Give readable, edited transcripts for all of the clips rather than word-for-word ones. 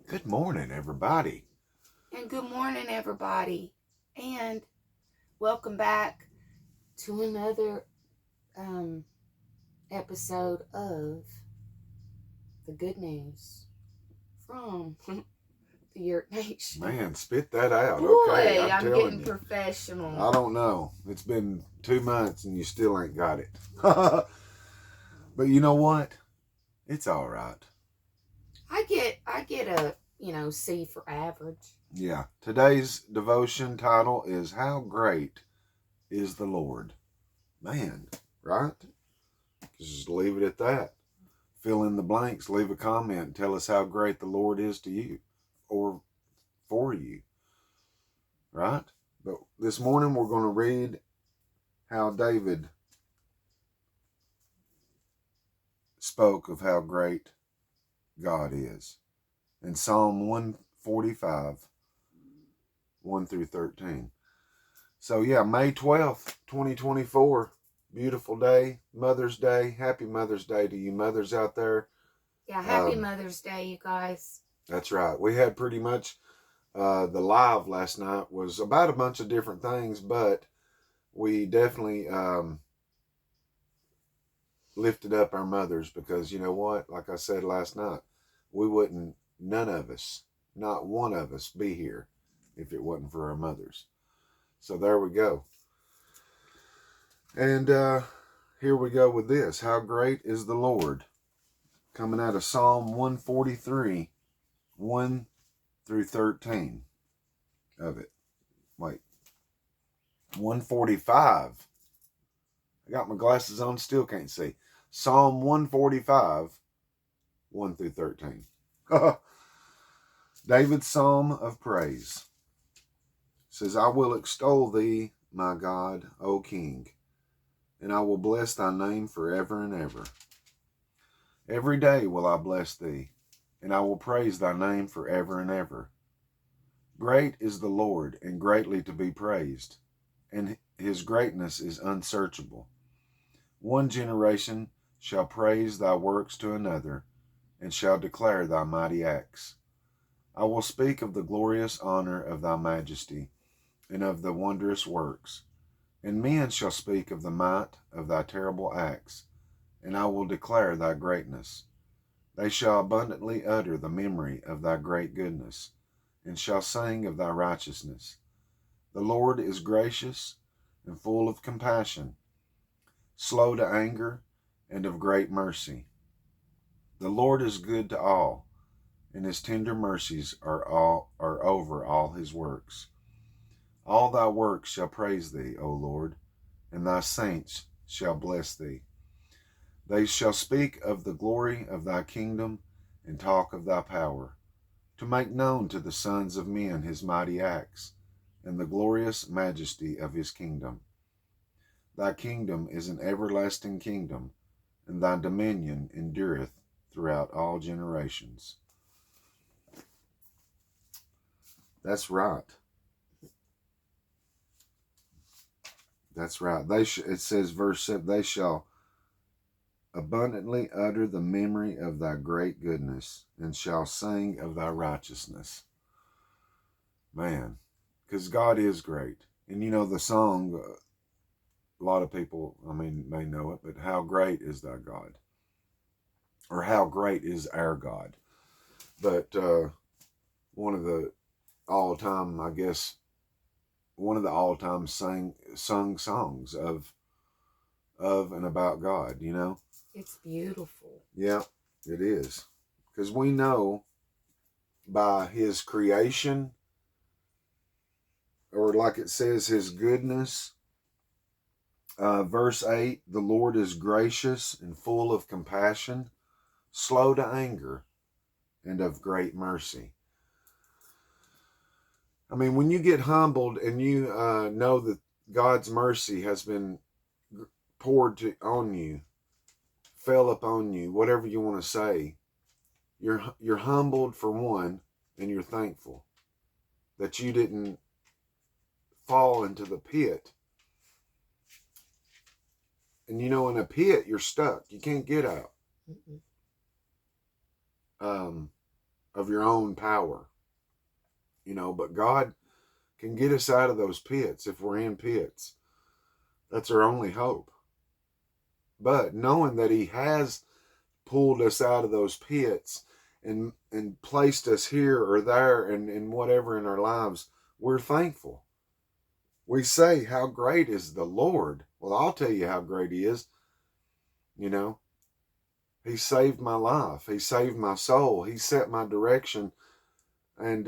Good morning, everybody. And good morning, everybody. And welcome back to another episode of the good news from the Yurt Nation. Man, spit that out. Boy, Okay, I'm I'm telling getting you. professional. I don't know. It's been 2 months and you still ain't got it. But you know what? It's all right. I get a C for average. Yeah. Today's devotion title is How Great is the Lord? Man, right? Just leave it at that. Fill in the blanks, leave a comment, tell us how great the Lord is to you or for you. Right? But this morning we're going to read how David spoke of how great God is in Psalm 145, 1 through 13. So, yeah, May 12th, 2024. Beautiful day, Mother's Day. Happy Mother's Day to you mothers out there. Yeah, happy Mother's Day, you guys. That's right. We had pretty much the live last night was about a bunch of different things, but we definitely lifted up our mothers because you know what? Like I said last night, we wouldn't, none of us, not one of us, be here if it wasn't for our mothers. So there we go. And here we go with this. How great is the Lord? Coming out of Psalm 143, 1 through 13 of it. Wait, 145. I got my glasses on, still can't see. Psalm 145, 1 through 13. David's Psalm of Praise says, I will extol thee, my God, O King, and I will bless thy name forever and ever. Every day will I bless thee, and I will praise thy name forever and ever. Great is the Lord, and greatly to be praised, and his greatness is unsearchable. One generation shall praise thy works to another, and shall declare thy mighty acts. I will speak of the glorious honor of thy majesty, and of the wondrous works. And men shall speak of the might of thy terrible acts, and I will declare thy greatness. They shall abundantly utter the memory of thy great goodness, and shall sing of thy righteousness. The Lord is gracious and full of compassion, slow to anger, and of great mercy. The Lord is good to all, and his tender mercies are over all his works. All thy works shall praise thee, O Lord, and thy saints shall bless thee. They shall speak of the glory of thy kingdom and talk of thy power, to make known to the sons of men his mighty acts and the glorious majesty of his kingdom. Thy kingdom is an everlasting kingdom, and thy dominion endureth throughout all generations. That's right. That's right. It says, verse 7, they shall abundantly utter the memory of thy great goodness, and shall sing of thy righteousness. Man, because God is great. And you know the song, a lot of people, may know it, but how great is thy God? Or how great is our God? But one of the all-time, I guess, one of the all-time sung songs of and about God, you know? It's beautiful. Yeah, it is. Because we know by his creation, or like it says, his goodness. Verse 8, the Lord is gracious and full of compassion, slow to anger, and of great mercy. I mean, when you get humbled and you know that God's mercy has been poured on you, fell upon you, whatever you want to say, you're humbled for one, and you're thankful that you didn't fall into the pit. And you know, in a pit, you're stuck. You can't get out. of your own power, but God can get us out of those pits if we're in pits. That's our only hope. But knowing that he has pulled us out of those pits and placed us here or there and whatever in our lives, we're thankful. We say, how great is the Lord? Well, I'll tell you how great he is. He saved my life. He saved my soul. He set my direction and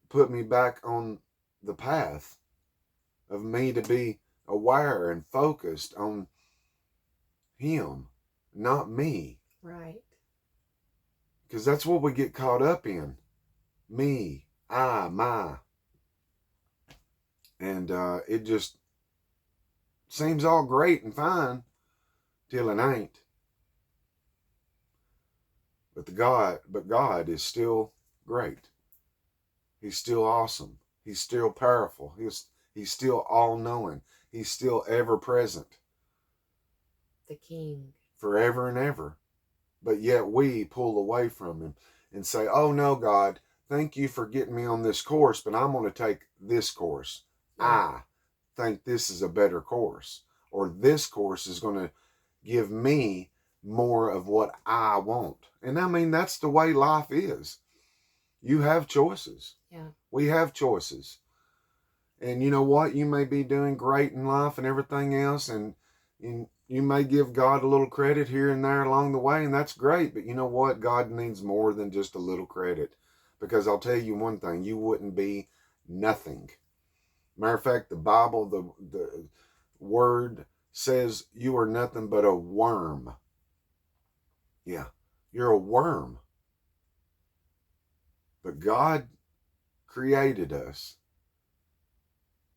put me back on the path of me to be aware and focused on him, not me. Right. Because that's what we get caught up in. Me, I, my. And it just seems all great and fine till it ain't. But God is still great. He's still awesome. He's still powerful. He's still all-knowing. He's still ever-present. The King. Forever and ever. But yet we pull away from him and say, oh no, God, thank you for getting me on this course, but I'm going to take this course. I think this is a better course. Or this course is going to give me more of what I want. And I mean, that's the way life is. You have choices. Yeah. We have choices. And you know what? You may be doing great in life and everything else, and you may give God a little credit here and there along the way, and that's great. But you know what? God needs more than just a little credit. Because I'll tell you one thing, you wouldn't be nothing. Matter of fact, the Bible, the word says you are nothing but a worm. Yeah, you're a worm. But God created us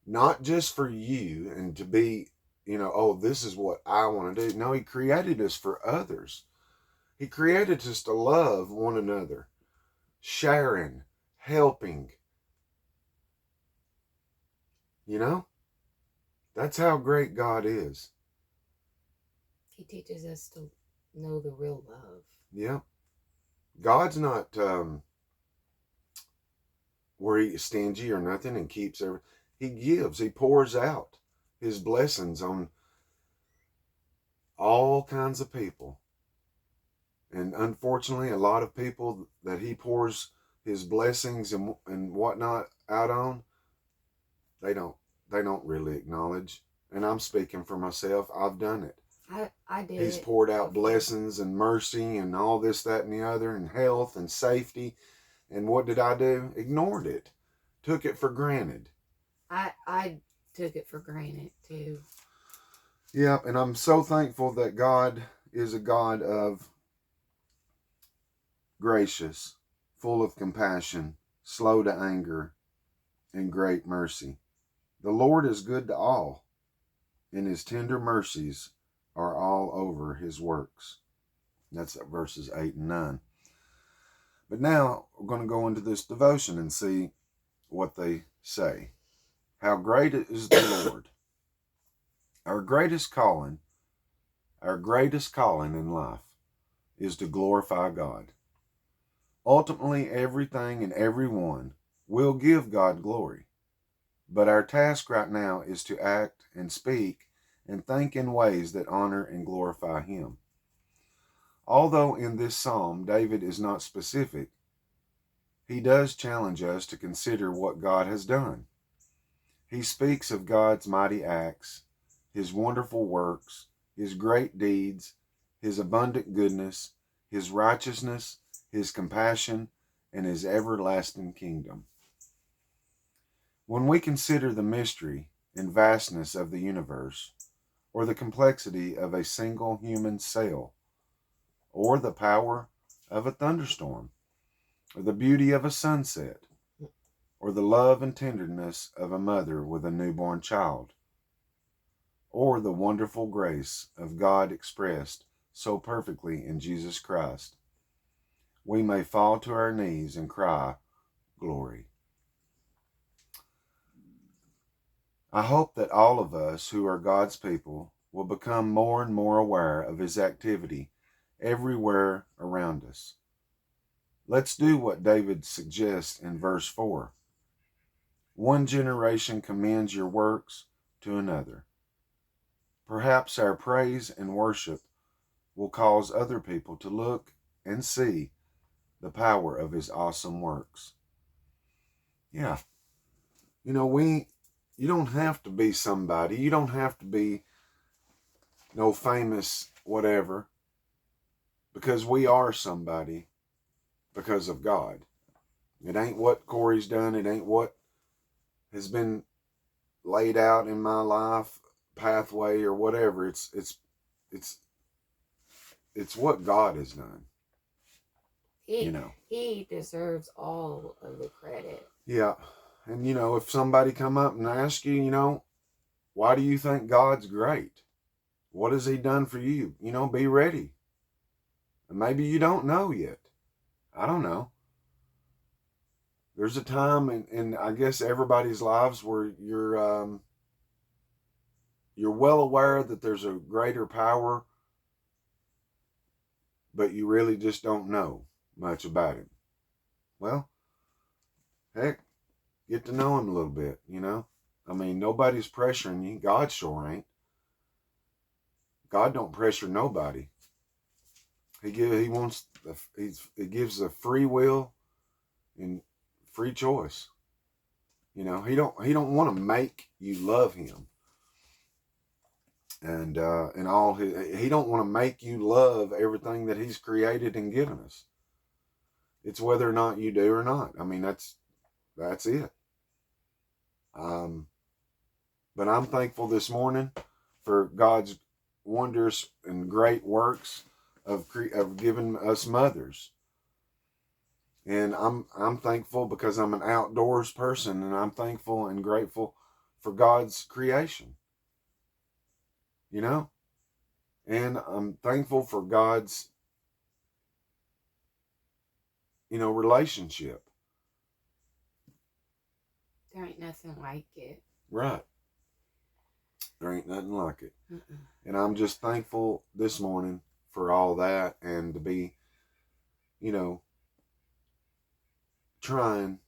not just for you and to be, oh, this is what I want to do. No, he created us for others. He created us to love one another, sharing, helping. That's how great God is. He teaches us to know the real love. Yeah. God's not where he is stingy or nothing and keeps everything. He gives. He pours out his blessings on all kinds of people. And unfortunately, a lot of people that he pours his blessings and whatnot out on, they don't really acknowledge. And I'm speaking for myself. I've done it. I did. He's poured out blessings and mercy and all this, that, and the other, and health and safety. And what did I do? Ignored it. Took it for granted. I took it for granted too. Yeah, and I'm so thankful that God is a God of gracious, full of compassion, slow to anger, and great mercy. The Lord is good to all, and his tender mercies are all over his works. That's verses 8 and 9. But now we're going to go into this devotion and see what they say. How great is the Lord. Our greatest calling in life is to glorify God. Ultimately, everything and everyone will give God glory. But our task right now is to act and speak and think in ways that honor and glorify him. Although in this psalm David is not specific, he does challenge us to consider what God has done. He speaks of God's mighty acts, his wonderful works, his great deeds, his abundant goodness, his righteousness, his compassion, and his everlasting kingdom. When we consider the mystery and vastness of the universe, or the complexity of a single human cell, or the power of a thunderstorm, or the beauty of a sunset, or the love and tenderness of a mother with a newborn child, or the wonderful grace of God expressed so perfectly in Jesus Christ, we may fall to our knees and cry, glory. I hope that all of us who are God's people will become more and more aware of his activity everywhere around us. Let's do what David suggests in verse 4. One generation commends your works to another. Perhaps our praise and worship will cause other people to look and see the power of his awesome works. Yeah. You don't have to be somebody. You don't have to be no famous whatever, because we are somebody because of God. It ain't what Corey's done. It ain't what has been laid out in my life pathway or whatever. It's what God has done. He deserves all of the credit. Yeah. And if somebody come up and ask you, why do you think God's great? What has he done for you? Be ready. And maybe you don't know yet. I don't know. There's a time in I guess everybody's lives where you're well aware that there's a greater power, but you really just don't know much about him. Well, heck, get to know him a little bit, I mean, nobody's pressuring you. God sure ain't. God don't pressure nobody. He gives a free will and free choice. He don't want to make you love him. And he don't want to make you love everything that he's created and given us. It's whether or not you do or not. I mean, that's it. But I'm thankful this morning for God's wonders and great works of giving us mothers. And I'm thankful because I'm an outdoors person, and I'm thankful and grateful for God's creation. And I'm thankful for God's relationship. There ain't nothing like it. Right. There ain't nothing like it. Mm-mm. And I'm just thankful this morning for all that, and to be, trying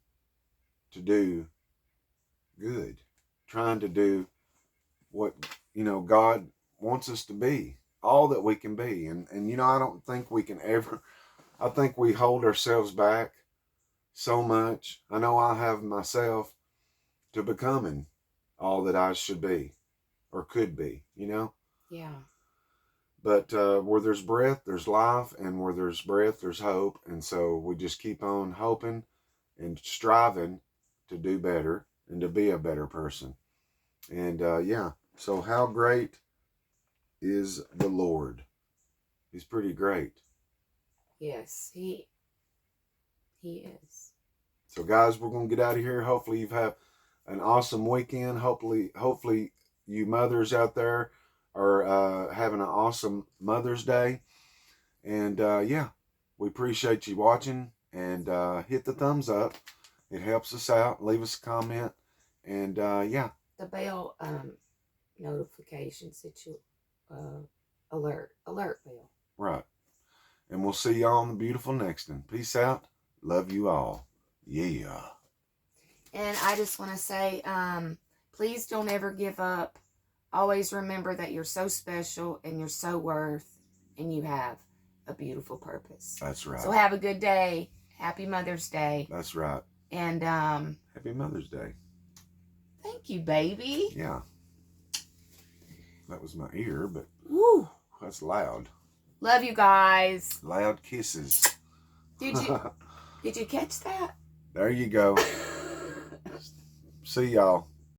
to do good, trying to do what, God wants us to be, all that we can be. And I don't think we can ever, I think we hold ourselves back so much. I know I have myself to becoming all that I should be or could be, Yeah. But where there's breath, there's life, and where there's breath, there's hope. And so we just keep on hoping and striving to do better and to be a better person. And so how great is the Lord? He's pretty great. Yes, he is. So guys, we're going to get out of here. Hopefully you've had an awesome weekend. Hopefully you mothers out there are having an awesome Mother's Day. And we appreciate you watching, and hit the thumbs up. It helps us out. Leave us a comment. And the bell notifications that you alert bell. Right. And we'll see y'all on the beautiful next one. Peace out. Love you all. Yeah. And I just want to say, please don't ever give up. Always remember that you're so special and you're so worth, and you have a beautiful purpose. That's right. So have a good day. Happy Mother's Day. That's right. And Happy Mother's Day. Thank you, baby. Yeah. That was my ear, but woo, that's loud. Love you guys. Loud kisses. Did you catch that? There you go. See y'all.